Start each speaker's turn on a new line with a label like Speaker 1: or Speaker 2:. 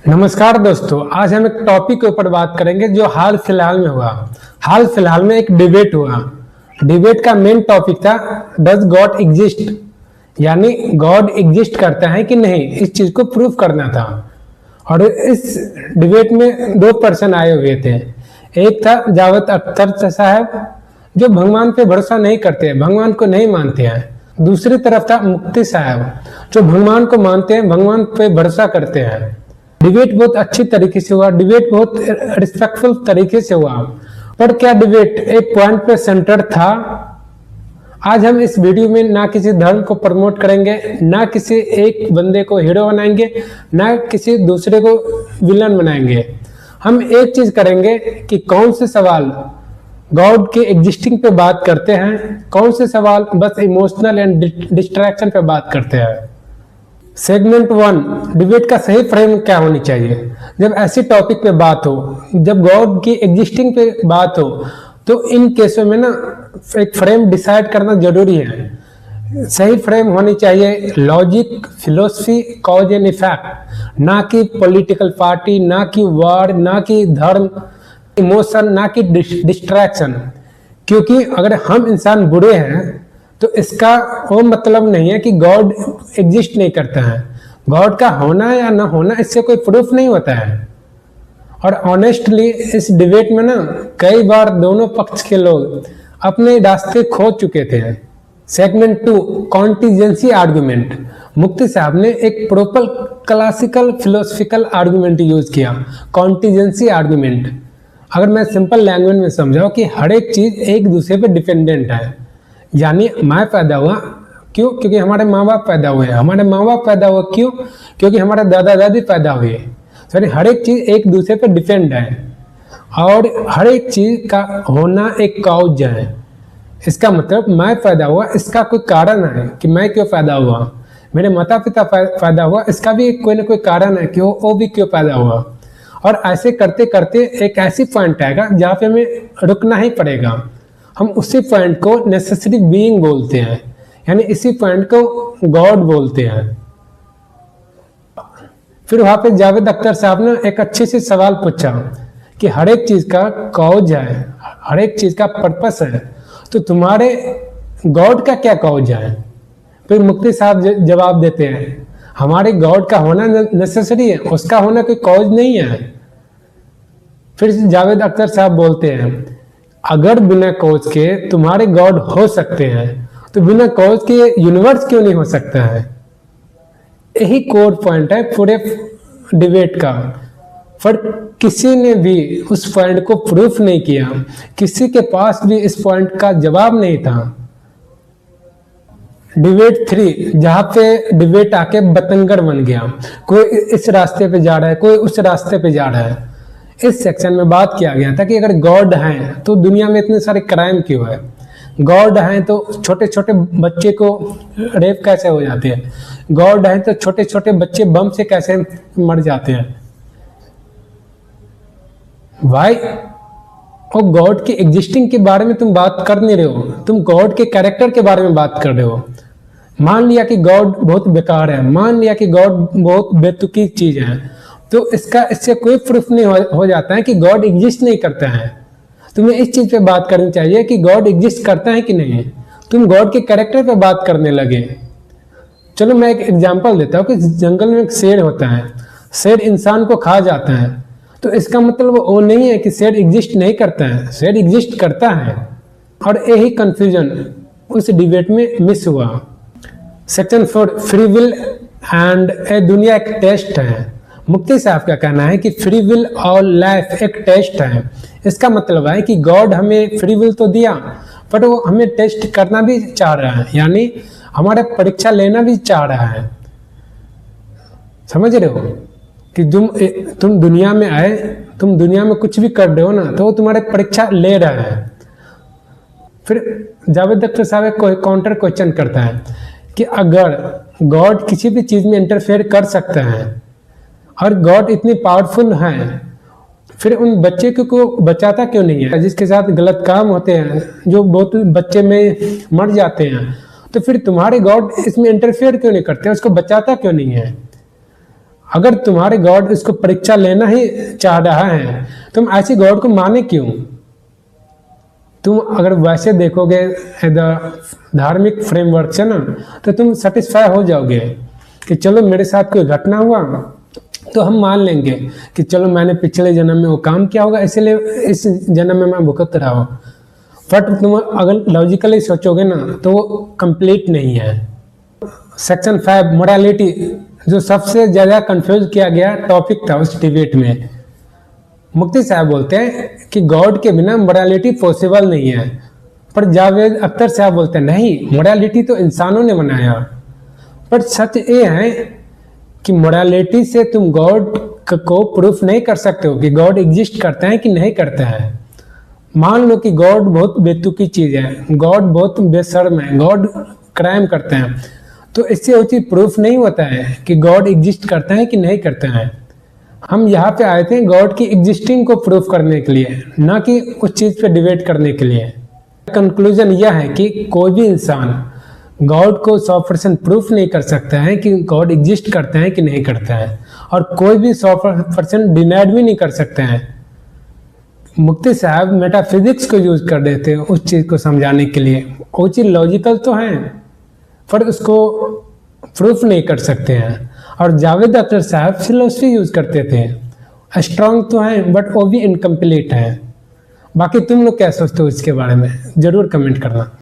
Speaker 1: नमस्कार दोस्तों, आज हम एक टॉपिक के ऊपर बात करेंगे जो हाल फिलहाल में हुआ। हाल फिलहाल में एक डिबेट हुआ। डिबेट का मेन टॉपिक था डज गॉड एग्जिस्ट, यानी गॉड एग्जिस्ट करता है कि नहीं, इस चीज को प्रूव करना था। और इस डिबेट में दो पर्सन आए हुए थे। एक था जावेद अख्तर साहब जो भगवान पे भरोसा नहीं करते हैं, भगवान को नहीं मानते हैं। दूसरी तरफ था मुफ्ती साहब जो भगवान को मानते हैं, भगवान पे भरोसा करते हैं। डिबेट बहुत अच्छी तरीके से हुआ, डिबेट बहुत रिस्पेक्टफुल तरीके से हुआ। पर क्या डिबेट एक पॉइंट पे सेंटर था? आज हम इस वीडियो में ना किसी धर्म को प्रमोट करेंगे, ना किसी एक बंदे को हीरो बनाएंगे, ना किसी दूसरे को विलन बनाएंगे। हम एक चीज करेंगे कि कौन से सवाल गॉड के एग्जिस्टिंग पे बात करते हैं, कौन से सवाल बस इमोशनल एंड डिस्ट्रैक्शन पे बात करते हैं। सेगमेंट 1, डिबेट का सही फ्रेम क्या होनी चाहिए। जब ऐसी टॉपिक पे बात हो, जब गॉड की एग्जिस्टिंग पे बात हो, तो इन केसों में ना एक फ्रेम डिसाइड करना जरूरी है। सही फ्रेम होनी चाहिए logic, philosophy, cause and effect, ना कि पॉलिटिकल पार्टी, ना कि वार, ना कि धर्म, इमोशन, ना कि डिस्ट्रैक्शन। क्योंकि अगर हम इंसान बुरे हैं तो इसका वो मतलब नहीं है कि गॉड एग्जिस्ट नहीं करता है। गॉड का होना या ना होना इससे कोई प्रूफ नहीं होता है। और ऑनेस्टली इस डिबेट में ना कई बार दोनों पक्ष के लोग अपने रास्ते खो चुके थे। Segment 2, contingency argument. मुफ्ती साहब ने एक proper classical philosophical argument use किया, कॉन्टीजेंसी आर्गुमेंट। अगर मैं सिंपल लैंग्वेज में समझाऊं कि हर एक चीज एक दूसरे पे डिपेंडेंट है। यानी मैं पैदा हुआ क्यों? क्योंकि हमारे माँ बाप पैदा हुए। हमारे माँ बाप पैदा हुआ क्यों? क्योंकि हमारे दादा दादी पैदा हुए। यानी हर एक चीज एक दूसरे पे डिपेंड है और हर एक चीज का होना एक कॉज है। इसका मतलब मैं पैदा हुआ, इसका कोई कारण है कि मैं क्यों पैदा हुआ। मेरे माता पिता पैदा हुआ, इसका भी कोई ना कोई कारण है कि वो भी क्यों पैदा हुआ। और ऐसे करते करते एक ऐसी पॉइंट आएगा जहाँ पे हमें रुकना ही पड़ेगा। हम उसी पॉइंट को नेसेसरी बीइंग बोलते हैं, यानी इसी पॉइंट को गॉड बोलते हैं। फिर वहां पे जावेद अख्तर साहब ने एक अच्छे से सवाल पूछा कि हर एक चीज का कॉज है, हर एक चीज का पर्पस है, तो तुम्हारे गॉड का क्या कॉज है? फिर मुफ्ती साहब जवाब देते हैं हमारे गॉड का होना नेसेसरी है, उसका होना कोई कॉज नहीं है। फिर जावेद अख्तर साहब बोलते हैं अगर बिना कॉज के तुम्हारे गॉड हो सकते हैं तो बिना कॉज के यूनिवर्स क्यों नहीं हो सकता है। यही कोर पॉइंट है पूरे डिबेट का। पर किसी ने भी उस पॉइंट को प्रूफ नहीं किया, किसी के पास भी इस पॉइंट का जवाब नहीं था। डिबेट 3, जहां पे डिबेट आके बतंगड़ बन गया। कोई इस रास्ते पे जा रहा है, कोई उस रास्ते पे जा रहा है। इस सेक्शन में बात किया गया था कि अगर गॉड हैं तो दुनिया में इतने सारे क्राइम क्यों है। गॉड हैं तो छोटे छोटे बच्चे को रेप कैसे हो जाते हैं। गॉड हैं तो छोटे छोटे बच्चे बम से कैसे मर जाते हैं। भाई वो गॉड की एग्जिस्टिंग के बारे में तुम बात कर नहीं रहे हो, तुम गॉड के कैरेक्टर के बारे में बात कर रहे हो। मान लिया कि गॉड बहुत बेकार है, मान लिया कि गॉड बहुत बेतुकी चीज है, तो इससे कोई प्रूफ नहीं हो जाता है कि गॉड एग्जिस्ट नहीं करता है। तुम्हें इस चीज पे बात करनी चाहिए कि गॉड एग्जिस्ट करता है कि नहीं। तुम गॉड के कैरेक्टर पे बात करने लगे। चलो मैं एक एग्जांपल देता हूँ कि जंगल में एक शेर होता है, शेर इंसान को खा जाता है, तो इसका मतलब वो नहीं है कि शेर एग्जिस्ट नहीं करता है, शेर एग्जिस्ट करता है। और यही कंफ्यूजन उस डिबेट में मिस हुआ। सेक्शन 4, फ्री विल एंड ए दुनिया एक टेस्ट है। मुफ्ती साहब का कहना है कि फ्री विल और लाइफ एक टेस्ट है। इसका मतलब है कि गॉड हमें फ्री विल तो दिया, पर वो हमें टेस्ट करना भी चाह रहा है, यानी हमारा परीक्षा लेना भी चाह रहा है। समझ रहे हो कि तुम दुनिया में आए, तुम दुनिया में कुछ भी कर रहे हो ना, तो वो तुम्हारे परीक्षा ले रहा है। फिर जावेद अख्तर साहब एक काउंटर क्वेश्चन करता है कि अगर गॉड किसी भी चीज में इंटरफेयर कर सकता है और गॉड इतनी पावरफुल है, फिर उन बच्चे को बचाता क्यों नहीं है जिसके साथ गलत काम होते हैं, जो बहुत बच्चे में मर जाते हैं। तो फिर तुम्हारे गॉड इसमें इंटरफेयर क्यों नहीं करते, उसको बचाता क्यों नहीं है। अगर तुम्हारे गॉड इसको परीक्षा लेना ही चाह रहा है, तुम ऐसी गॉड को माने क्यों? तुम अगर वैसे देखोगे धार्मिक फ्रेमवर्क से ना, तो तुम सेटिस्फाई हो जाओगे कि चलो मेरे साथ कोई घटना हुआ तो हम मान लेंगे कि चलो मैंने पिछले जन्म में वो काम किया होगा, इसलिए इस जन्म में मैं भुगत रहा हूँ। बट तुम अगर लॉजिकली सोचोगे ना तो वो कंप्लीट नहीं है। सेक्शन 5 मोरालिटी, जो सबसे ज़्यादा कंफ्यूज किया गया टॉपिक था उस डिबेट में। मुफ्ती साहब बोलते हैं कि गॉड के बिना मोरालिटी पॉसिबल नहीं है, पर जावेद अख्तर साहब बोलते हैं नहीं, मोरालिटी तो इंसानों ने बनाया। पर सच ये है कि मोरालिटी से तुम गॉड को प्रूफ नहीं कर सकते हो कि गॉड एग्जिस्ट करता है कि नहीं करता है। मान लो कि गॉड बहुत बेतुकी चीज़ है, गॉड बहुत बेशर्म है, गॉड क्राइम करते हैं, तो इससे वो चीज़ प्रूफ नहीं होता है कि गॉड एग्जिस्ट करता है कि नहीं करता है। हम यहाँ पे आए थे गॉड की एग्जिस्टिंग को प्रूफ करने के लिए, ना कि उस चीज़ पे डिबेट करने के लिए। कंक्लूजन यह है कि कोई भी इंसान गॉड को 100% प्रूफ नहीं कर सकता है कि गॉड एग्जिस्ट करता है कि नहीं करता है, और कोई भी 100% डिनाइड भी नहीं कर सकते हैं। मुफ्ती साहब मेटाफिजिक्स को यूज कर देते हैं उस चीज़ को समझाने के लिए। वो चीज़ लॉजिकल तो है पर उसको प्रूफ नहीं कर सकते हैं। और जावेद अख्तर साहब फिलोसफी यूज करते थे, स्ट्रांग तो हैं बट वो भी इनकम्प्लीट हैं। बाकी तुम लोग क्या सोचते हो इसके बारे में, ज़रूर कमेंट करना।